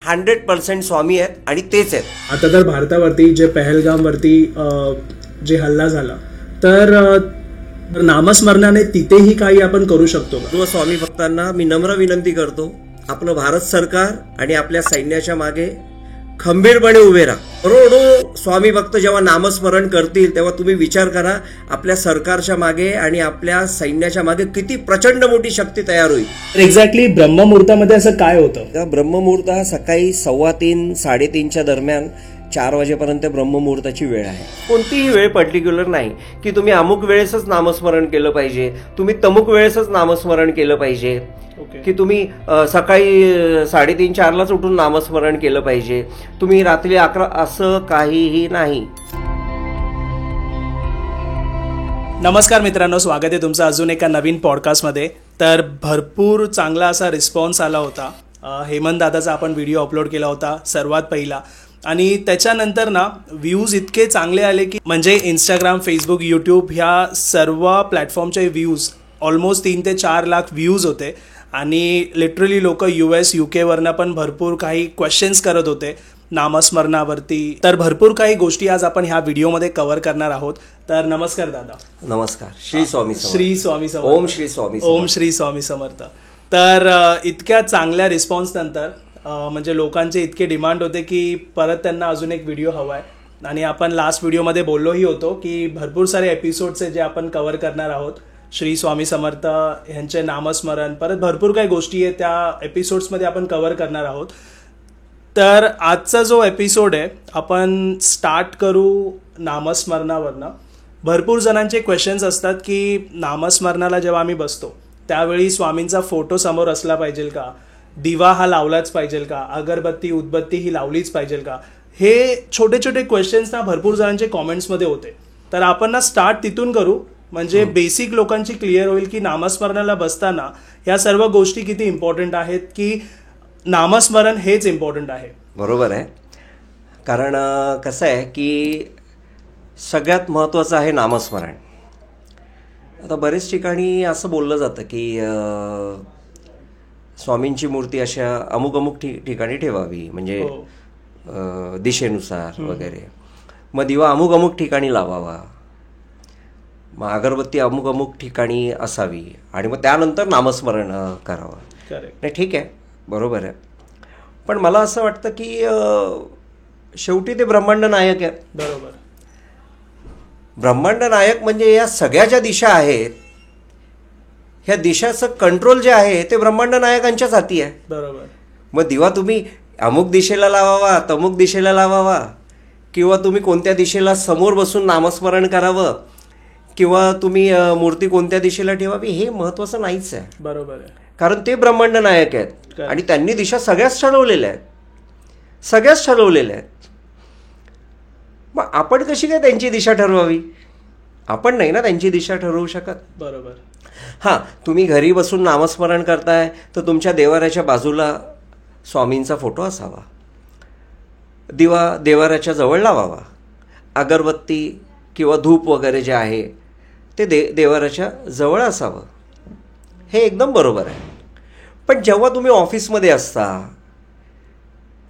100% स्वामी आहेत आणि तेच आहेत. आता तर भारतावरती जे पहलगामवरती जे हल्ला झाला तर नामस्मरणाने तिथेही काही आपण करू शकतो का? सर्व स्वामी भक्तांना मी नम्र विनंती करतो, आपलं भारत सरकार आणि आपल्या सैन्याच्या मागे खंबीरपणे उभे राहा. करोडो स्वामी भक्त जेव्हा नामस्मरण करतील तेव्हा तुम्ही विचार करा आपल्या सरकारच्या मागे आणि आपल्या सैन्याच्या मागे किती प्रचंड मोठी शक्ती तयार होईल. एक्झॅक्टली ब्रह्ममुहूर्तामध्ये असं काय होतं? ब्रह्ममुहूर्त हा सकाळी 3:15 3:30च्या दरम्यान 4 वाजेपर्यंत ब्रह्ममुहूर्ताची वेळ आहे. कोणतीही वेळ पर्टिक्युलर नाही की तुम्ही अमुक वेळेसच नामस्मरण केलं पाहिजे, तुम्ही तमुक वेळेसच नामस्मरण केलं पाहिजे, की तुम्ही सकाळी 3:30-4लाच उठून नामस्मरण केलं पाहिजे, तुम्ही रात्री 11, असं काहीही नाही. नमस्कार मित्रांनो, स्वागत आहे तुमचं अजून एका नवीन पॉडकास्टमध्ये. तर भरपूर चांगला असा रिस्पॉन्स आला होता. हेमंत दादाचा आपण व्हिडिओ अपलोड केला होता सर्वात पहिला, आणि त्याच्यानंतर ना व्ह्यूज इतके चांगले आले की म्हणजे इंस्टाग्राम, फेसबुक, यूट्यूब ह्या सर्व प्लॅटफॉर्मचे व्ह्यूज ऑलमोस्ट 3 ते 4 लाख व्ह्यूज होते. आणि लिटरली लोक US, UK वरनं पण भरपूर काही क्वेश्चन्स करत होते नामस्मरणावरती. तर भरपूर काही गोष्टी आज आपण ह्या व्हिडिओमध्ये कव्हर करणार आहोत. तर नमस्कार दादा. नमस्कार. श्री स्वामी समर्थ. श्री स्वामी समर्थ. ओम श्री स्वामी समर्थ. ओम श्री स्वामी समर्थ. तर इतक्या चांगल्या रिस्पॉन्स नंतर म्हणजे लोकांचे इतके डिमांड होते की परत त्यांना अजून एक व्हिडिओ हवा आहे. आणि आपण लास्ट व्हिडिओमध्ये बोललोही होतो की भरपूर सारे एपिसोड्स आहे जे आपण कव्हर करणार आहोत. श्री स्वामी समर्थ यांचे नामस्मरण, परत भरपूर काही गोष्टी आहेत त्या एपिसोड्समध्ये आपण कव्हर करणार आहोत. तर आजचा जो एपिसोड आहे आपण स्टार्ट करू नामस्मरणावरनं. भरपूर जणांचे क्वेश्चन्स असतात की नामस्मरणाला जेव्हा आम्ही बसतो त्यावेळी स्वामींचा फोटो समोर असला पाहिजे का, दिवा हा लावलाच पाहिजे का, अगरबत्ती उदबत्ती ही लावलीच पाहिजे का, हे छोटे छोटे क्वेश्चन्स ना भरपूर जणांचे कॉमेंट्समध्ये होते. तर आपण ना स्टार्ट तिथून करू म्हणजे बेसिक लोकांची क्लिअर होईल की नामस्मरणाला बसताना ह्या सर्व गोष्टी किती इम्पॉर्टंट आहेत, की नामस्मरण हेच इम्पॉर्टंट आहे. बरोबर आहे. कारण कसं आहे की सगळ्यात महत्त्वाचं आहे नामस्मरण. आता बरेच ठिकाणी असं बोललं जातं की स्वामींची मूर्ती अशा अमुक अमुक ठिकाणी ठेवावी, म्हणजे दिशेनुसार वगैरे. मग दिवा अमुक अमुक ठिकाणी लावावा, मग अगरबत्ती अमुक अमुक ठिकाणी असावी, आणि मग त्यानंतर नामस्मरण करावं. नाही, ठीक आहे, बरोबर आहे. पण मला असं वाटतं की शेवटी ते ब्रह्मांड नायक आहेत. बरोबर. ब्रह्मांड नायक म्हणजे या सगळ्या ज्या दिशा आहेत ह्या दिशाचं कंट्रोल जे आहे ते ब्रह्मांड नायकांच्याच हाती आहे. बरोबर. मग दिवा तुम्ही अमुक दिशेला लावावा, तमुक दिशेला लावावा, किंवा तुम्ही कोणत्या दिशेला समोर बसून नामस्मरण करावं, किंवा तुम्ही मूर्ती कोणत्या दिशेला ठेवावी, हे महत्वाचं नाहीच आहे. बरोबर आहे. कारण ते ब्रह्मांड नायक आहेत आणि त्यांनी दिशा सगळ्याच ठरवलेल्या आहेत. मग आपण कशी काय त्यांची दिशा ठरवावी? आपण नाही ना त्यांची दिशा ठरवू शकत. बरोबर. हां, तुम्ही घरी बसून नामस्मरण करताय तर तुमच्या देवाऱ्याच्या बाजूला स्वामींचा फोटो असावा, दिवा देवाऱ्याच्या जवळ लावावा, अगरबत्ती किंवा धूप वगैरे जे आहे ते देवाऱ्याच्या जवळ असावं, हे एकदम बरोबर आहे. पण जेव्हा तुम्ही ऑफिसमध्ये असता,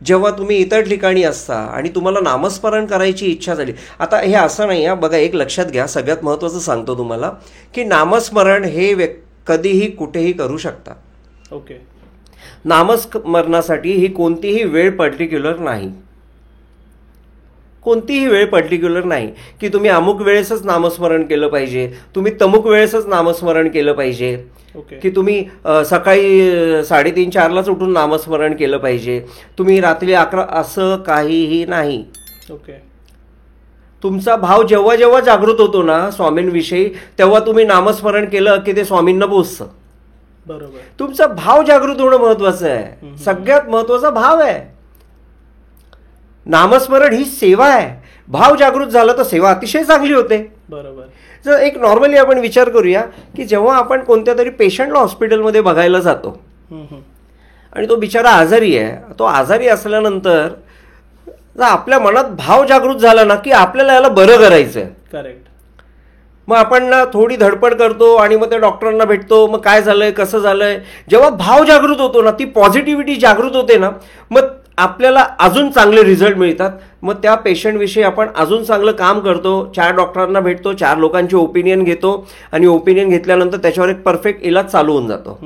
जेव्हा तुम्ही इतर ठिकाणी असता आणि तुम्हाला नामस्मरण करायची इच्छा झाली, आता हे असं नाही आहे बघा, एक लक्षात घ्या, सगळ्यात महत्त्वाचं सांगतो तुम्हाला की नामस्मरण हे कधीही कुठेही करू शकता. ओके. नामस्मरणासाठी ही कोणतीही वेळ पर्टिक्युलर नाही, कोणतीही वेळ पर्टिक्युलर नाही की तुम्ही अमुक वेळेसच नामस्मरण केलं पाहिजे, तुम्ही तमुक वेळेसच नामस्मरण केलं पाहिजे, की तुम्ही सकाळी 3:30-4लाच उठून नामस्मरण केलं पाहिजे, तुम्ही रात्री 11, असं काहीही नाही. ओके. तुमचा भाव जेव्हा जेव्हा जागृत होतो ना स्वामींविषयी तेव्हा तुम्ही नामस्मरण केलं की ते स्वामींना पोचतं. बरोबर. तुमचा भाव जागृत होणं महत्वाचं आहे, सगळ्यात महत्वाचा भाव आहे. नामस्मरण ही सेवा आहे. भाव जागृत झाला तर सेवा अतिशय चांगली होते. बरोबर. जर एक नॉर्मली आपण विचार करूया की जेव्हा आपण कोणत्या तरी पेशंटला हॉस्पिटलमध्ये बघायला जातो आणि तो बिचारा आजारी आहे, तो आजारी असल्यानंतर जर आपल्या मनात भाव जागृत झाला ना की आपल्याला याला बरं करायचं आहे, करेक्ट, मग आपण ना थोडी धडपड करतो आणि मग त्या डॉक्टरांना भेटतो, मग काय झालंय कसं झालंय. जेव्हा भाव जागृत होतो ना, ती पॉझिटिव्हिटी जागृत होते ना, मग आपल्याला अजून चांगले रिझल्ट मिळतात. मग त्या पेशंटविषयी आपण अजून चांगलं काम करतो, 4 डॉक्टरांना भेटतो, 4 लोकांचे ओपिनियन घेतो आणि ओपिनियन घेतल्यानंतर त्याच्यावर एक परफेक्ट इलाज चालू होऊन जातो.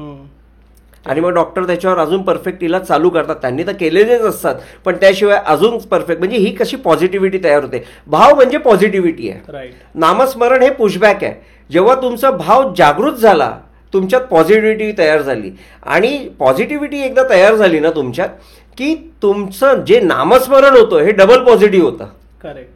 आणि मग डॉक्टर त्याच्यावर अजून परफेक्ट इलाज चालू करतात. त्यांनी तर केलेलेच असतात, पण त्याशिवाय अजून परफेक्ट. म्हणजे ही कशी पॉझिटिव्हिटी तयार होते. भाव म्हणजे पॉझिटिव्हिटी आहे. नामस्मरण हे पुशबॅक आहे. जेव्हा तुमचा भाव जागृत झाला, तुमच्यात पॉझिटिव्हिटी तयार झाली, आणि पॉझिटिव्हिटी एकदा तयार झाली ना तुमच्यात, की तुमचं जे नामस्मरण होतं हे डबल पॉझिटिव्ह होतं. करेक्ट.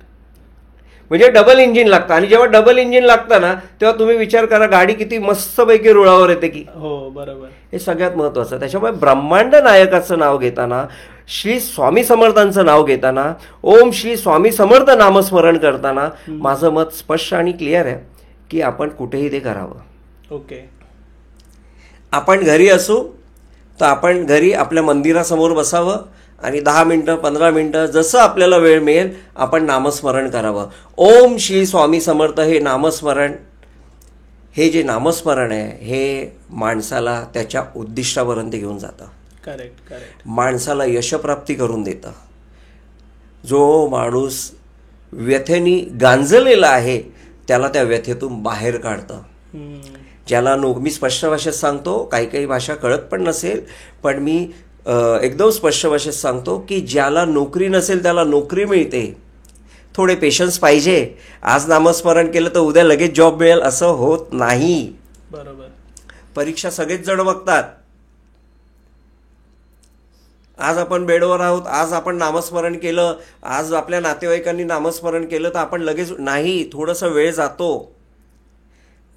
म्हणजे डबल इंजिन लागतं. आणि जेव्हा डबल इंजिन लागतं ना, तेव्हा तुम्ही विचार करा गाडी किती मस्तपैकी रुळावर येते की. हो, बरोबर. हे सगळ्यात महत्वाचं. त्याच्यामुळे ब्रह्मांड नायकाचं नाव घेताना, श्री स्वामी समर्थांचं नाव घेताना, ओम श्री स्वामी समर्थ नामस्मरण करताना माझं मत स्पष्ट आणि क्लिअर आहे की आपण कुठेही ते करावं. ओके. आपण घरी असू तर आपण घरी आपल्या मंदिरासमोर बसावं आणि 10 मिनिटं 15 मिनिटं जसं आपल्याला वेळ मिळेल आपण नामस्मरण करावं. ओम श्री स्वामी समर्थ हे नामस्मरण, हे जे नामस्मरण आहे हे माणसाला त्याच्या उद्दिष्टापर्यंत घेऊन जातं. Correct correct. माणसाला यशप्राप्ती करून देतं. जो माणूस व्यथेनी गांजलेला आहे त्याला त्या व्यथेतून बाहेर काढतं. ज्याला मी स्पष्ट भाषेत सांगतो, काही काही भाषा कळत पण नसेल, पण मी एकदम स्पष्ट भाषेत सांगतो की ज्याला नोकरी नसेल त्याला नोकरी मिळते. थोडे पेशन्स पाहिजे. आज नामस्मरण केलं तर उद्या लगेच जॉब मिळेल असं होत नाही. बरोबर. परीक्षा सगळेच जण बघतात. आज आपण बेडवर आहोत, आज आपण नामस्मरण केलं, आज आपल्या नातेवाईकांनी नामस्मरण केलं तर आपण लगेच नाही, थोडंसं वेळ जातो.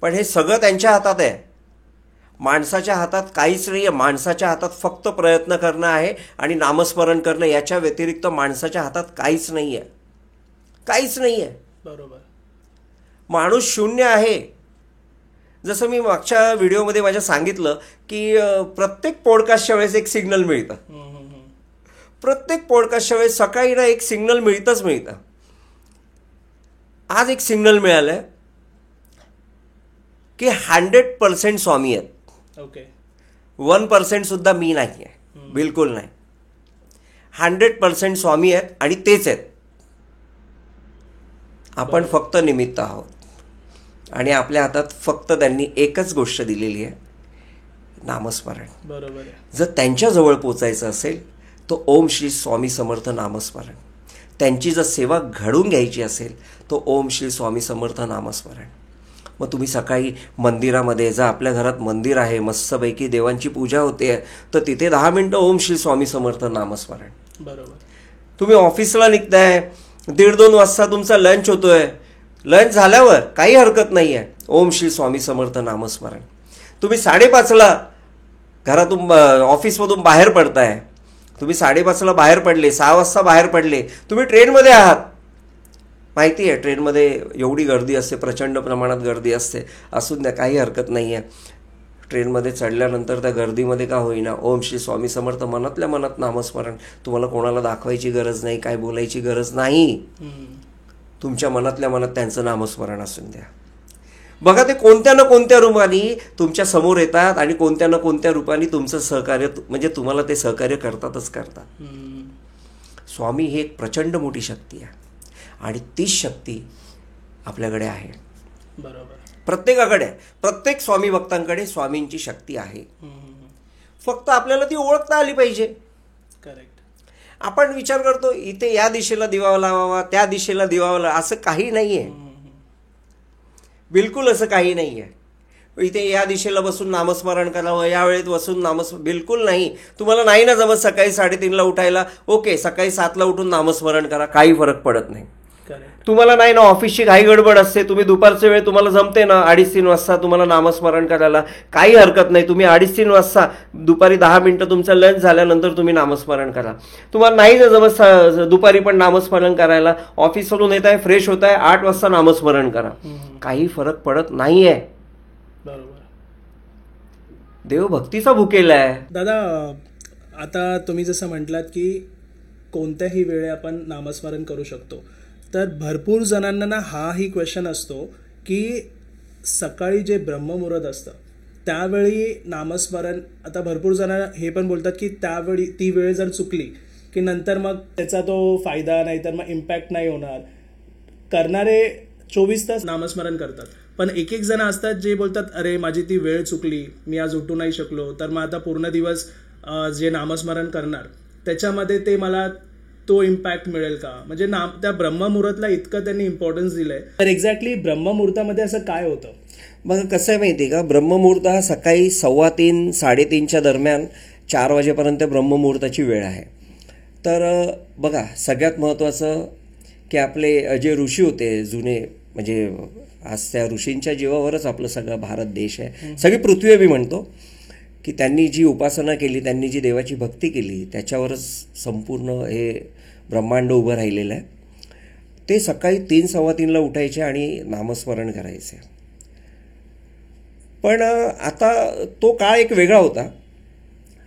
पण हे सगळं त्यांच्या हातात आहे. माणसाच्या हातात काहीच नाही आहे. माणसाच्या हातात फक्त प्रयत्न करणं आहे आणि नामस्मरण करणं. याच्या व्यतिरिक्त माणसाच्या हातात काहीच नाही आहे. काहीच नाही आहे. बरोबर. माणूस शून्य आहे. जसं मी मागच्या व्हिडिओमध्ये माझ्या सांगितलं की प्रत्येक पॉडकास्टच्या वेळेस एक सिग्नल मिळतं. प्रत्येक पॉडकास्टच्या वेळेस सकाळी ना एक सिग्नल मिळतं. आज एक सिग्नल मिळालंय की 100% स्वामी आहेत. ओके. 1% सुद्धा मी नाही आहे. बिलकुल नाही. 100% स्वामी आहेत आणि तेच आहेत. आपण फक्त निमित्त आहोत आणि आपल्या हातात फक्त त्यांनी एकच गोष्ट दिलेली आहे, नामस्मरण. बरोबर आहे. जर त्यांच्याजवळ पोचायचं असेल तर ओम श्री स्वामी समर्थ नामस्मरण. त्यांची जर सेवा घडून घ्यायची असेल तर ओम श्री स्वामी समर्थ नामस्मरण. मग तुम्ही सकाळी मंदिरामध्ये, जर आपल्या घरात मंदिर आहे, मस्तपैकी देवांची पूजा होते, तर तिथे 10 मिनिटं ओम श्री स्वामी समर्थ नामस्मरण. बरोबर. तुम्ही ऑफिसला निघताय, 1:30-2 वाजता तुमचा लंच होतोय, लंच झाल्यावर काही हरकत नाही आहे, ओम श्री स्वामी समर्थ नामस्मरण. तुम्ही 5:30ला घरातून ऑफिसमधून बाहेर पडताय, तुम्ही 5:30ला बाहेर पडले, 6 वाजता बाहेर पडले, तुम्ही ट्रेनमध्ये आहात, माहिती आहे ट्रेनमध्ये एवढी गर्दी असते, प्रचंड प्रमाणात गर्दी असते, असून द्या, काही हरकत नाही आहे. ट्रेनमध्ये चढल्यानंतर त्या गर्दीमध्ये का होईना ओम श्री स्वामी समर्थ मनातल्या मनात नामस्मरण. तुम्हाला कोणाला दाखवायची गरज नाही, काय बोलायची गरज नाही. तुमच्या मनातल्या मनात त्यांचं नामस्मरण असून द्या. बघा ते कोणत्या ना कोणत्या रूपाने तुमच्या समोर येतात आणि कोणत्या ना कोणत्या रूपाने तुमचं सहकार्य, म्हणजे तुम्हाला ते सहकार्य करतातच करतात. स्वामी ही एक प्रचंड मोठी शक्ती आहे आणि तीच शक्ती आपल्याकडे आहे. बरोबर. प्रत्येकाकडे, प्रत्येक स्वामी भक्तांकडे स्वामींची शक्ती आहे. फक्त आपल्याला ती ओळखता आली पाहिजे. करेक्ट. आपण विचार करतो इथे या दिशेला दिवा लावावा, त्या दिशेला दिवा लावावा, असं काही नाहीये. बिलकुल असं काही नाहीये. इथे या दिशेला बसून नामस्मरण करावं, या वेळेत बसून नामस्मरण, बिलकुल नाही. तुम्हाला नाही ना जमत सकाळी 3:30ला उठायला, ओके, सकाळी 7ला उठून नामस्मरण करा, काही फरक पडत नाही. तुम्हाला नाही ना ऑफिसची घाई गडबड असते, तुम्ही दुपारच्या वेळ तुम्हाला जमते ना 2:30-3 वाजता तुम्हाला नामस्मरण करायला, काही हरकत नाही. तुम्ही 2:30-3 वाजता दुपारी 10 मिनिटं तुमचं लंच झाल्यानंतर तुम्ही नामस्मरण करा. तुम्हाला नाही जमत दुपारी पण नामस्मरण करायला, ऑफिसवरून येत आहे, फ्रेश होत आहे, 8 वाजता नामस्मरण करा, काही फरक पडत नाहीये. बरोबर. देव भक्तीचा भुकेला आहे. दादा, आता तुम्ही जसं म्हटलात की कोणत्याही वेळी आपण नामस्मरण करू शकतो, तर भरपूर जणांना ना हाही क्वेश्चन असतो की सकाळी जे ब्रह्ममुहूर्त असतं त्यावेळी नामस्मरण, आता भरपूर जण हे पण बोलतात की त्यावेळी ती वेळ जर चुकली की नंतर मग त्याचा तो फायदा नाही तर मग इम्पॅक्ट नाही होणार. करणारे 24 तास नामस्मरण करतात, पण एक एक जण असतात जे बोलतात अरे माझी ती वेळ चुकली, मी आज उठू नाही शकलो, तर मग आता पूर्ण दिवस जे नामस्मरण करणार त्याच्यामध्ये ते मला तो इम्पॅक्ट मिळेल का. म्हणजे त्या ब्रह्ममुहूर्ताला इतकं त्यांनी इम्पॉर्टन्स दिलंय. तर एक्झॅक्टली ब्रह्ममुहूर्तामध्ये असं काय होतं? बघा कसं आहे माहिती आहे का, ब्रह्ममुहूर्त हा सकाळी 3:15 3:30च्या दरम्यान 4 वाजेपर्यंत ब्रह्ममुहूर्ताची वेळ आहे. तर बघा सगळ्यात महत्त्वाचं की आपले जे ऋषी होते जुने, म्हणजे आज त्या ऋषींच्या जीवावरच आपलं सगळं भारत देश आहे, सगळी पृथ्वी मी म्हणतो, की त्यांनी जी उपासना केली, त्यांनी जी देवाची भक्ती केली, त्याच्यावरच संपूर्ण हे ब्रह्मांड उभं राहिलेलं आहे. ते सकाळी 3 3:15ला उठायचे आणि नामस्मरण करायचे. पण आता तो काळ एक वेगळा होता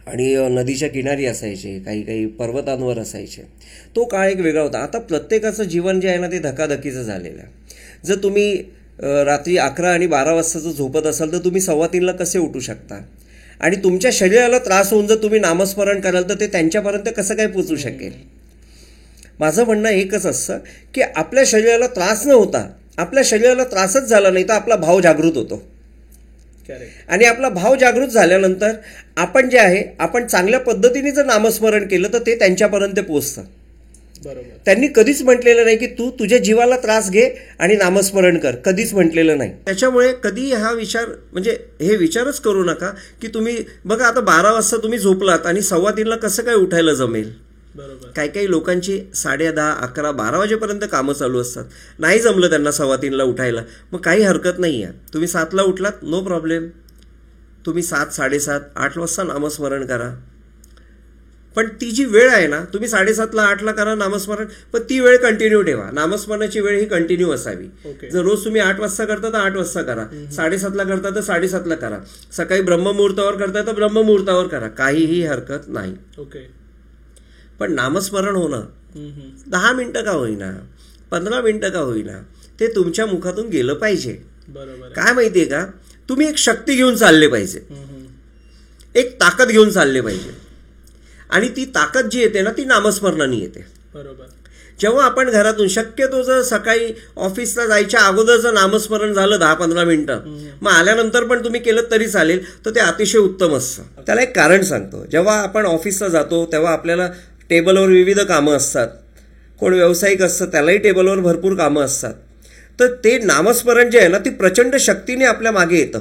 आणि नदीच्या किनारी असायचे, काही काही पर्वतांवर असायचे. तो काळ एक वेगळा होता. आता प्रत्येकाचं जीवन जे आहे ना ते धकाधकीचं झालेलं आहे. जर तुम्ही रात्री 11 आणि 12 वाजताचं झोपत असाल तर तुम्ही 3:15ला कसे उठू शकता? आणि तुमच्या शरीराला त्रास होऊन जर तुम्ही नामस्मरण कराल तर ते त्यांच्यापर्यंत कसं काय पोचू शकेल? माझं म्हणणं एकच असतं की आपल्या शरीराला त्रास न होता, आपल्या शरीराला त्रासच झाला नाही तर आपला भाव जागृत होतो. आणि आपला भाव जागृत झाल्यानंतर आपण जे आहे आपण चांगल्या पद्धतीने जर नामस्मरण केलं तर ते त्यांच्यापर्यंत पोचतं. बरोबर. त्यांनी कधीच म्हटलेलं नाही की तू तुझ्या जीवाला त्रास घे आणि नामस्मरण कर, कधीच म्हटलेलं नाही. त्याच्यामुळे कधी हा विचार, म्हणजे हे विचारच करू नका की तुम्ही बघा आता 12 वाजता तुम्ही झोपलात आणि 3:15ला कसं काय उठायला जमेल. बरोबर. काही काही लोकांची 10:30 11 12 वाजेपर्यंत कामं चालू असतात, नाही जमलं त्यांना 3:15ला उठायला, मग काही हरकत नाही आहे. तुम्ही 7ला उठलात, नो प्रॉब्लेम. तुम्ही 7 7:30 8 वाजता नामस्मरण करा. पण ती जी वेळ आहे ना, तुम्ही 7:30ला 8ला करा नामस्मरण, पण ती वेळ कंटिन्यू ठेवा. नामस्मरणाची वेळ ही कंटिन्यू असावी. जर रोज तुम्ही 8 वाजता करता तर 8 वाजता करा, 7:30ला करता तर 7:30ला करा, सकाळी ब्रह्ममुहूर्तावर करता तर ब्रह्ममुहूर्तावर करा, काहीही हरकत नाही. ओके. पण नामस्मरण होणं 10 मिनिटं का होईना, 15 मिनिटं का होईना, ते तुमच्या मुखातून गेलं पाहिजे. बरोबर. काय माहितीये का, तुम्ही एक शक्ती घेऊन चालले पाहिजे, एक ताकद घेऊन चालले पाहिजे. आणि ती ताकद जी येते ना ती नामस्मरणाने येते. बरोबर. जेव्हा आपण घरातून शक्यतो जर सकाळी ऑफिसला जायच्या अगोदरचं नामस्मरण झालं 10-15 मिनिटं, मग आल्यानंतर पण तुम्ही केलं तरी चालेल, तर ते अतिशय उत्तम असतं. त्याला एक कारण सांगतो. जेव्हा आपण ऑफिसला जातो तेव्हा आपल्याला टेबलवर विविध कामं असतात, कोण व्यावसायिक असतं त्यालाही टेबलवर भरपूर कामं असतात, तर ते नामस्मरण जे आहे ना ती प्रचंड शक्तीने आपल्या मागे येतं.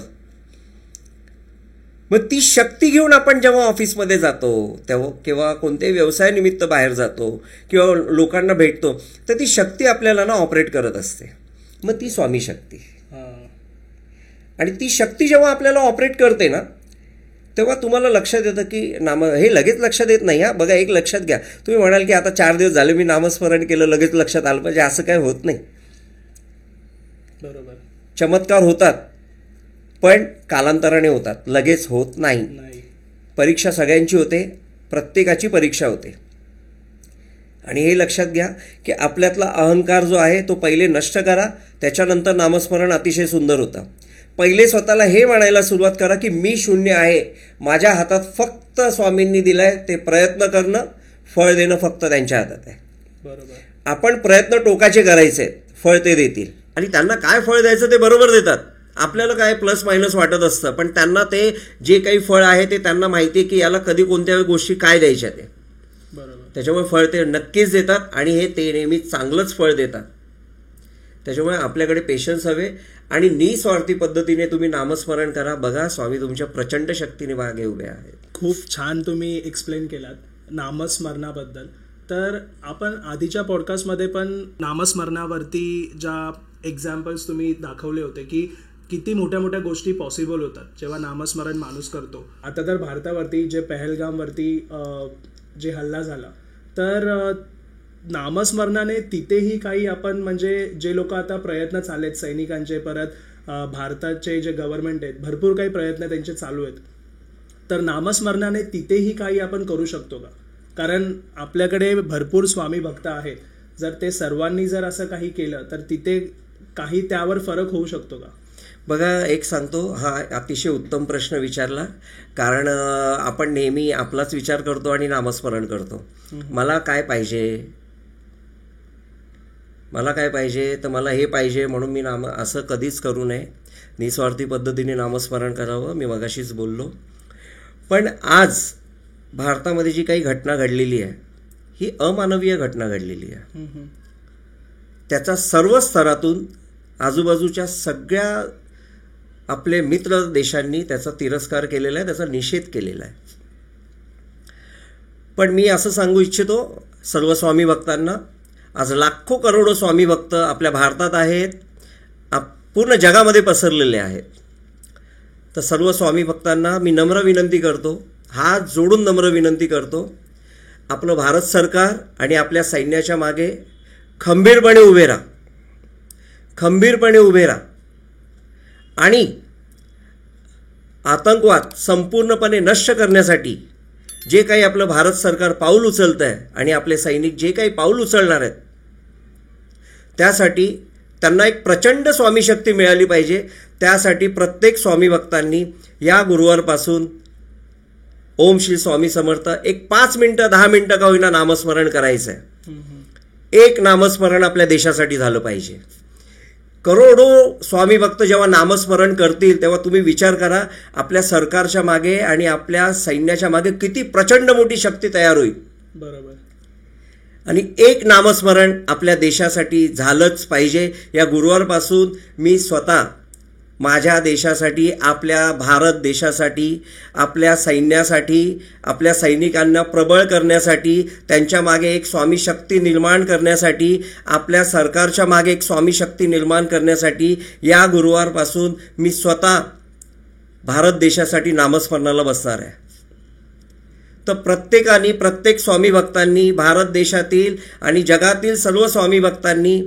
मग ती शक्ती घेऊन आपण जेव्हा ऑफिसमध्ये जातो तेव्हा किंवा कोणत्याही व्यवसायानिमित्त बाहेर जातो किंवा लोकांना भेटतो तर ती शक्ती आपल्याला ना ऑपरेट करत असते. मग ती स्वामी शक्ती. आणि ती शक्ती जेव्हा आपल्याला ऑपरेट करते ना तेव्हा तुम्हाला लक्षात येतं की हे लगेच लक्षात येत नाही. बघा एक लक्षात घ्या, तुम्ही म्हणाल की आता 4 दिवस झाले मी नामस्मरण केलं लगेच लक्षात आलं पाहिजे, असं काय होत नाही. बरोबर. चमत्कार होतात पण कालांतराने होतात, लगेच होत नाही. परीक्षा सगळ्यांची होते, प्रत्येकाची परीक्षा होते. आणि हे लक्षात घ्या की आपल्यातला अहंकार जो आहे तो पहिले नष्ट करा, त्याच्यानंतर नामस्मरण अतिशय सुंदर होतं. पहिले स्वतःला हे म्हणायला सुरुवात करा की मी शून्य आहे, माझ्या हातात फक्त स्वामींनी दिलाय, ते प्रयत्न करणं फळ देणं फक्त त्यांच्या हातात आहे. बरोबर. आपण प्रयत्न टोकाचे करायचे, फळ ते देतील. आणि त्यांना काय फळ द्यायचं ते बरोबर देतात. आपल्याला काय प्लस मायनस वाटत असतं, पण त्यांना ते जे काही फळ आहे ते त्यांना माहिती आहे की याला कधी कोणत्या गोष्टी काय द्यायच्या ते. बरोबर. त्याच्यामुळे फळ ते नक्कीच देतात आणि हे ते नेहमी चांगलंच फळ देतात. त्याच्यामुळे आपल्याकडे पेशन्स हवे आणि निस्वार्थी पद्धतीने तुम्ही नामस्मरण करा. बघा स्वामी तुमच्या प्रचंड शक्तीने मागे उभे आहेत. खूप छान तुम्ही एक्सप्लेन केलात नामस्मरणाबद्दल. तर आपण आधीच्या पॉडकास्टमध्ये पण नामस्मरणावरती ज्या एक्झाम्पल्स तुम्ही दाखवले होते की किती मोठ्या मोठ्या गोष्टी पॉसिबल होतात जेव्हा नामस्मरण माणूस करतो. आता तर भारतावरती जे पहलगामवरती जे हल्ला झाला तर नामस्मरणाने तिथेही काही आपण म्हणजे जे लोक आता प्रयत्न चाललेत सैनिकांचे, परत भारताचे जे गव्हर्नमेंट आहेत भरपूर काही प्रयत्न त्यांचे चालू आहेत, तर नामस्मरणाने तिथेही काही आपण करू शकतो का? कारण आपल्याकडे भरपूर स्वामी भक्त आहेत, जर ते सर्वांनी जर असं काही केलं तर तिथे काही त्यावर फरक होऊ शकतो का? बघा, एक सांगतो, हा अतिशय उत्तम प्रश्न विचारला. कारण आपण नेहमी आपलाच विचार करतो आणि नामस्मरण करतो. मला काय पाहिजे, तर मला हे पाहिजे म्हणून मी असं कधीच करू नये. निस्वार्थी पद्धतीने नामस्मरण करावं, मी मगाशीच बोललो. पण आज भारतामध्ये जी काही घटना घडलेली आहे ही अमानवीय घटना घडलेली आहे. त्याचा सर्व स्तरातून आजूबाजूच्या सगळ्या आपले मित्र देशांनी त्याचा तिरस्कार केलेला आहे, त्याचा निषेध केलेला आहे. पण मी असं सांगू इच्छितो सर्व स्वामी भक्तांना, आज लाखो करोडो स्वामी भक्त आपल्या भारतात आहेत, पूर्ण जगामध्ये पसरलेले आहेत. तर सर्व स्वामी भक्तांना मी नम्र विनंती करतो, हात जोडून नम्र विनंती करतो, आपलं भारत सरकार आणि आपल्या सैन्याच्या मागे खंबीरपणे उभे राहा आणि आतंकवाद संपूर्णपणे नष्ट करण्यासाठी जे काही आपलं भारत सरकार पाऊल उचलत आहे आणि आपले सैनिक जे काही पाऊल उचलणार आहेत त्यासाठी त्यांना एक प्रचंड स्वामी शक्ती मिळाली पाहिजे. त्यासाठी प्रत्येक स्वामी भक्तांनी या गुरुवारपासून ओम श्री स्वामी समर्थ एक 5 मिनिटं 10 मिनिटं का होईना नामस्मरण करायचं आहे. एक नामस्मरण आपल्या देशासाठी झालं पाहिजे. करोडो स्वामी भक्त जेव्हा नामस्मरण करतील तेव्हा तुम्ही विचार करा आपल्या सरकारच्या मागे आणि आपल्या सैन्याच्या मागे किती प्रचंड मोठी शक्ती तयार होईल. बरोबर. आणि एक नामस्मरण आपल्या देशासाठी झालंच पाहिजे. या गुरुवारपासून मी स्वतः माझ्या देशासाठी, आपल्या भारत देशासाठी, आपल्या सैन्यासाठी, आपल्या सैनिकांना प्रबळ करण्यासाठी, त्यांच्या मागे एक स्वामी शक्ती निर्माण करण्यासाठी, आपल्या सरकारच्या मागे एक स्वामी शक्ती निर्माण करण्यासाठी या गुरुवारपासून मी स्वतः भारत देशासाठी नामस्मरणाला बसणार आहे. तर प्रत्येकाने, प्रत्येक स्वामी भक्तांनी, भारत देशातील आणि जगातील सर्व स्वामी भक्तांनी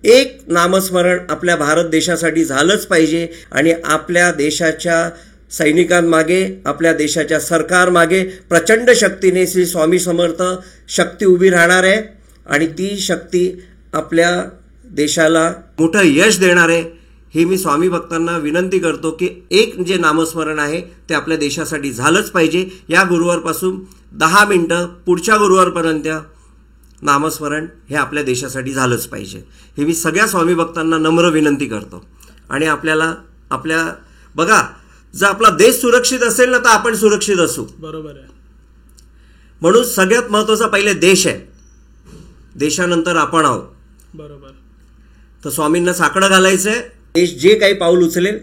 एक नामस्मरण आपल्या भारत देशासाठी झालंच पाहिजे. आणि आपल्या देशाच्या सैनिकांमागे, आपल्या देशाच्या सरकारमागे प्रचंड शक्तीने श्री स्वामी समर्थ शक्ती उभी राहणार आहे आणि ती शक्ती आपल्या देशाला मोठं यश देणार आहे. हे मी स्वामी भक्तांना विनंती करतो की एक जे नामस्मरण आहे ते आपल्या देशासाठी झालंच पाहिजे. या गुरुवारपासून 10 मिनिटं पुढच्या गुरुवारपर्यंत नामस्मरण हे आपल्या देशासाठी झालंच पाहिजे. हे मी सगळ्या स्वामी भक्तांना नम्र विनंती करतो. आणि आपल्या बघा, जर आपला देश सुरक्षित असेल ना तर आपण सुरक्षित असू. बरोबर आहे. म्हणून सगळ्यात महत्वाचा पहिले देश आहे, देशानंतर आपण आहोत. बरोबर. तर स्वामींना साकडं घालायचंय. देश जे काही पाऊल उचलेल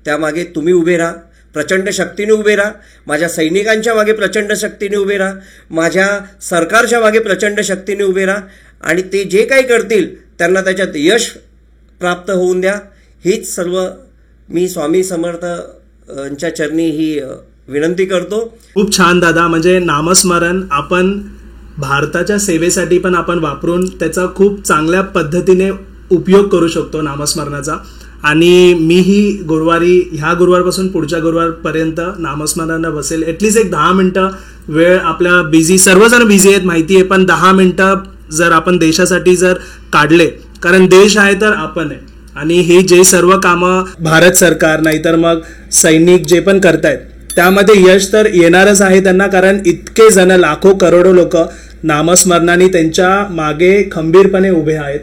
त्यामागे तुम्ही उभे राहा, प्रचंड शक्तीने उभे राहा. माझ्या सैनिकांच्या मागे प्रचंड शक्तीने उभे राहा, माझ्या सरकारच्या मागे प्रचंड शक्तीने उभे राहा आणि ते जे काही करतील त्यांना त्याच्यात यश प्राप्त होऊन द्या. हीच सर्व मी स्वामी समर्थांच्या चरणी ही विनंती करतो. खूप छान दादा. म्हणजे नामस्मरण आपण भारताच्या सेवेसाठी पण आपण वापरून त्याचा खूप चांगल्या पद्धतीने उपयोग करू शकतो नामस्मरणाचा. आणि मीही ह्या गुरुवारपासून पुढच्या गुरुवारपर्यंत नामस्मरणाला बसेल. ॲटलिस्ट एक 10 मिनिटं वेळ आपल्या सर्वजण बिझी आहेत माहिती आहे, पण 10 मिनिटं जर आपण देशासाठी जर काढले, कारण देश आहे तर आपण आहे. आणि हे जे सर्व कामं भारत सरकार नाहीतर मग सैनिक जे पण करतायत त्यामध्ये यश तर येणारच आहे त्यांना, कारण इतके जण, लाखो करोडो लोक नामस्मरणाने त्यांच्या मागे खंबीरपणे उभे आहेत.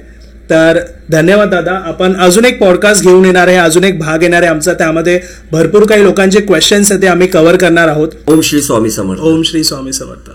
तर धन्यवाद दादा. आपण अजून एक पॉडकास्ट घेऊन येणार आहे, अजून एक भाग येणार आहे आमचा. त्यामध्ये भरपूर काही लोकांचे क्वेश्चन्स आहेत ते आम्ही कव्हर करणार आहोत. ओम श्री स्वामी समर्थ. ओम श्री स्वामी समर्थ.